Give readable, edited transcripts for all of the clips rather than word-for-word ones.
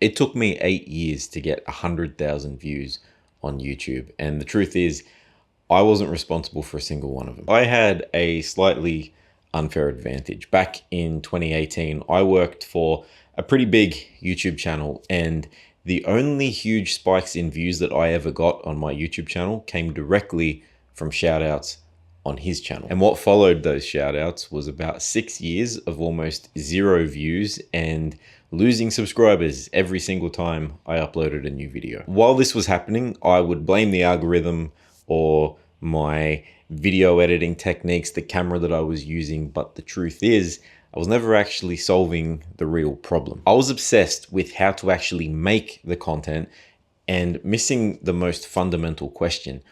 It took me 8 years to get 100,000 views on YouTube. And the truth is, I wasn't responsible for a single one of them. I had a slightly unfair advantage. Back in 2018, I worked for a pretty big YouTube channel, and the only huge spikes in views that I ever got on my YouTube channel came directly from shoutouts on his channel. And what followed those shoutouts was about 6 years of almost zero views and losing subscribers every single time I uploaded a new video. While this was happening, I would blame the algorithm or my video editing techniques, the camera that I was using, but the truth is, I was never actually solving the real problem. I was obsessed with how to actually make the content and missing the most fundamental question.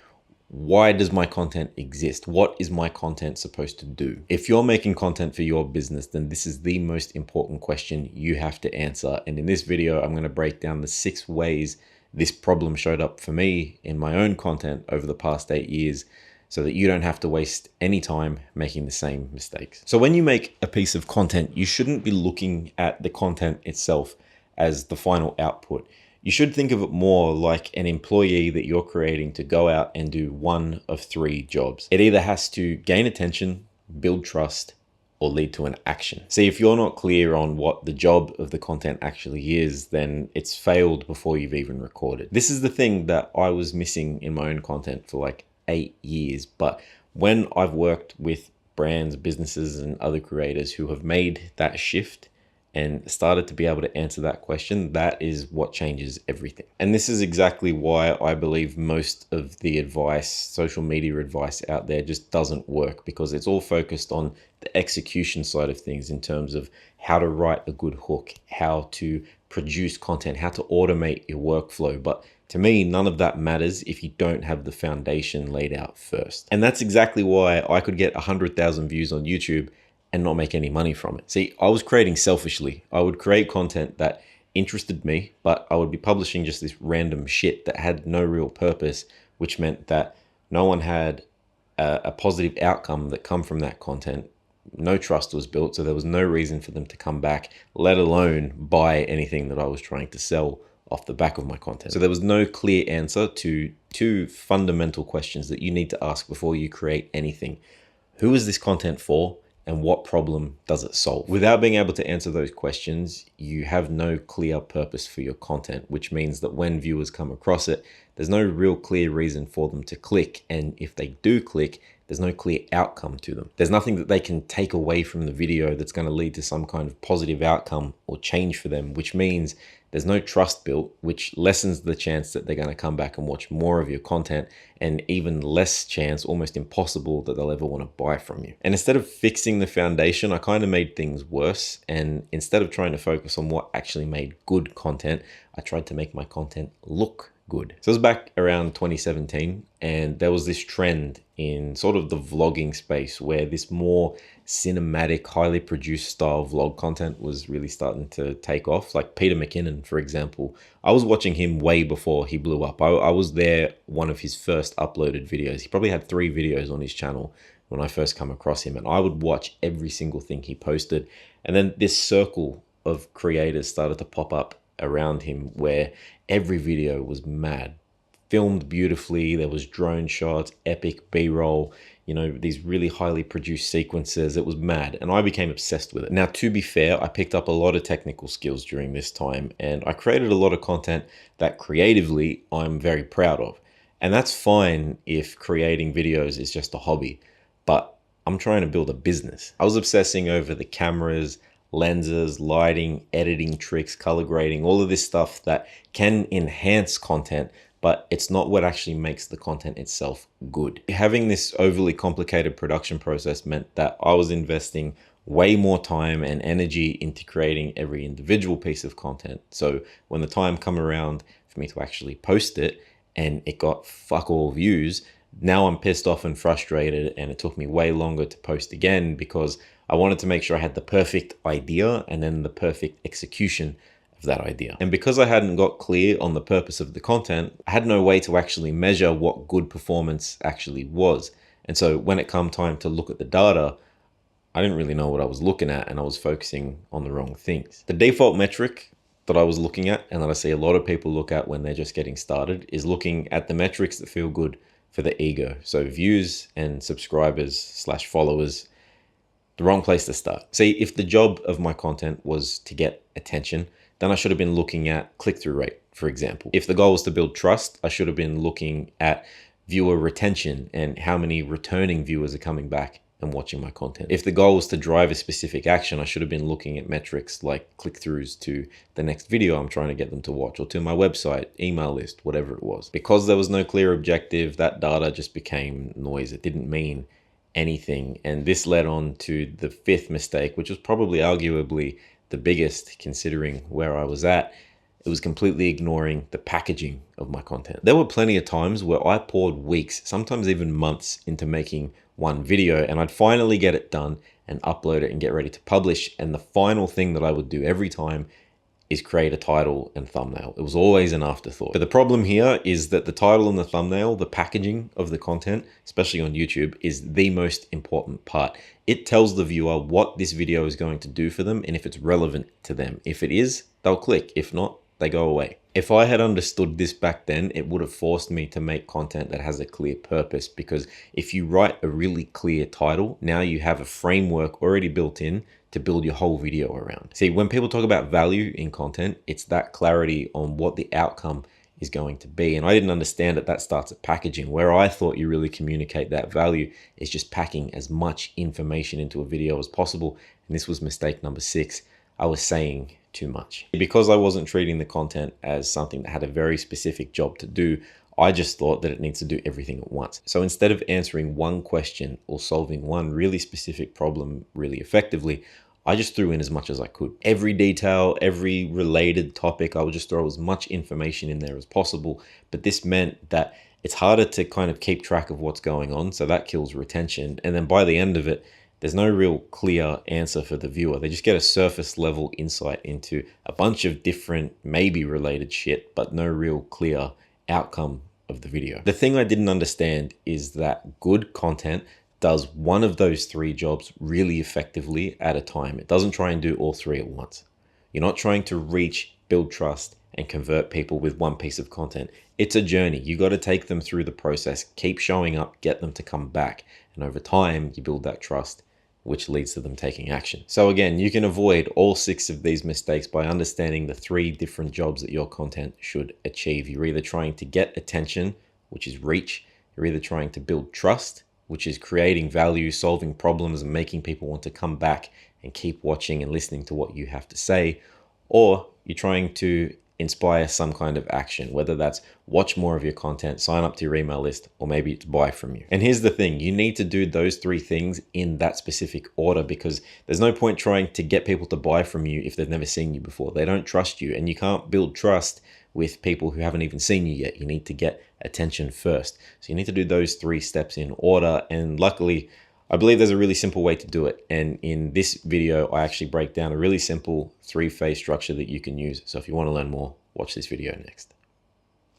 Why does my content exist? What is my content supposed to do? If you're making content for your business, then this is the most important question you have to answer. And in this video, I'm going to break down the 6 ways this problem showed up for me in my own content over the past 8 years, so that you don't have to waste any time making the same mistakes. So when you make a piece of content, you shouldn't be looking at the content itself as the final output. You should think of it more like an employee that you're creating to go out and do one of 3 jobs. It either has to gain attention, build trust, or lead to an action. See, if you're not clear on what the job of the content actually is, then it's failed before you've even recorded. This is the thing that I was missing in my own content for like 8 years. But when I've worked with brands, businesses, and other creators who have made that shift and started to be able to answer that question, that is what changes everything. And this is exactly why I believe most of the advice, social media advice out there just doesn't work, because it's all focused on the execution side of things in terms of how to write a good hook, how to produce content, how to automate your workflow. But to me, none of that matters if you don't have the foundation laid out first. And that's exactly why I could get 100,000 views on YouTube and not make any money from it. See, I was creating selfishly. I would create content that interested me, but I would be publishing just this random shit that had no real purpose, which meant that no one had a positive outcome that come from that content. No trust was built, so there was no reason for them to come back, let alone buy anything that I was trying to sell off the back of my content. So there was no clear answer to 2 fundamental questions that you need to ask before you create anything. Who is this content for? And what problem does it solve? Without being able to answer those questions, you have no clear purpose for your content, which means that when viewers come across it, there's no real clear reason for them to click. And if they do click, there's no clear outcome to them. There's nothing that they can take away from the video that's going to lead to some kind of positive outcome or change for them, which means there's no trust built, which lessens the chance that they're going to come back and watch more of your content, and even less chance, almost impossible, that they'll ever want to buy from you. And instead of fixing the foundation, I kind of made things worse. And instead of trying to focus on what actually made good content, I tried to make my content look good. So it was back around 2017, and there was this trend in sort of the vlogging space where this more cinematic, highly produced style vlog content was really starting to take off. Like Peter McKinnon, for example. I was watching him way before he blew up. I was there one of his first uploaded videos. He probably had 3 videos on his channel when I first come across him, and I would watch every single thing he posted. And then this circle of creators started to pop up around him where every video was mad, filmed beautifully. There was drone shots, epic B-roll, these really highly produced sequences. It was mad, and I became obsessed with it. Now, to be fair, I picked up a lot of technical skills during this time, and I created a lot of content that creatively I'm very proud of. And that's fine if creating videos is just a hobby, but I'm trying to build a business. I was obsessing over the cameras, lenses, lighting, editing tricks, color grading, all of this stuff that can enhance content, but it's not what actually makes the content itself good. Having this overly complicated production process meant that I was investing way more time and energy into creating every individual piece of content. So when the time come around for me to actually post it and it got fuck all views, now I'm pissed off and frustrated, and it took me way longer to post again because I wanted to make sure I had the perfect idea and then the perfect execution of that idea. And because I hadn't got clear on the purpose of the content, I had no way to actually measure what good performance actually was. And so when it come time to look at the data, I didn't really know what I was looking at, and I was focusing on the wrong things. The default metric that I was looking at, and that I see a lot of people look at when they're just getting started, is looking at the metrics that feel good for the ego. So views and subscribers / followers, the wrong place to start. See, if the job of my content was to get attention, then I should have been looking at click-through rate, for example. If the goal was to build trust, I should have been looking at viewer retention and how many returning viewers are coming back and watching my content. If the goal was to drive a specific action, I should have been looking at metrics like click-throughs to the next video I'm trying to get them to watch, or to my website, email list, whatever it was. Because there was no clear objective, that data just became noise. It didn't mean anything. And this led on to the fifth mistake, which was probably arguably the biggest considering where I was at. It was completely ignoring the packaging of my content. There were plenty of times where I poured weeks, sometimes even months, into making one video, and I'd finally get it done and upload it and get ready to publish. And the final thing that I would do every time is create a title and thumbnail. It was always an afterthought. But the problem here is that the title and the thumbnail, the packaging of the content, especially on YouTube, is the most important part. It tells the viewer what this video is going to do for them and if it's relevant to them. If it is, they'll click. If not, they go away. If I had understood this back then, it would have forced me to make content that has a clear purpose, because if you write a really clear title, now you have a framework already built in to build your whole video around. See, when people talk about value in content, it's that clarity on what the outcome is going to be. And I didn't understand that starts at packaging. Where I thought you really communicate that value is just packing as much information into a video as possible. And this was mistake number 6. I was saying too much. Because I wasn't treating the content as something that had a very specific job to do, I just thought that it needs to do everything at once. So instead of answering one question or solving one really specific problem really effectively, I just threw in as much as I could. Every detail, every related topic, I would just throw as much information in there as possible. But this meant that it's harder to kind of keep track of what's going on, so that kills retention. And then by the end of it, there's no real clear answer for the viewer. They just get a surface level insight into a bunch of different, maybe related shit, but no real clear outcome of the video. The thing I didn't understand is that good content does one of those 3 jobs really effectively at a time. It doesn't try and do all 3 at once. You're not trying to reach, build trust, and convert people with one piece of content. It's a journey. You got to take them through the process, keep showing up, get them to come back. And over time, you build that trust, which leads to them taking action. So again, you can avoid all 6 of these mistakes by understanding the 3 different jobs that your content should achieve. You're either trying to get attention, which is reach. You're either trying to build trust, which is creating value, solving problems, and making people want to come back and keep watching and listening to what you have to say. Or you're trying to inspire some kind of action, whether that's watch more of your content, sign up to your email list, or maybe it's buy from you. And here's the thing, you need to do those 3 things in that specific order, because there's no point trying to get people to buy from you if they've never seen you before. They don't trust you, and you can't build trust with people who haven't even seen you yet. You need to get attention first. So you need to do those 3 steps in order. And luckily, I believe there's a really simple way to do it. And in this video, I actually break down a really simple 3-phase structure that you can use. So if you want to learn more, watch this video next.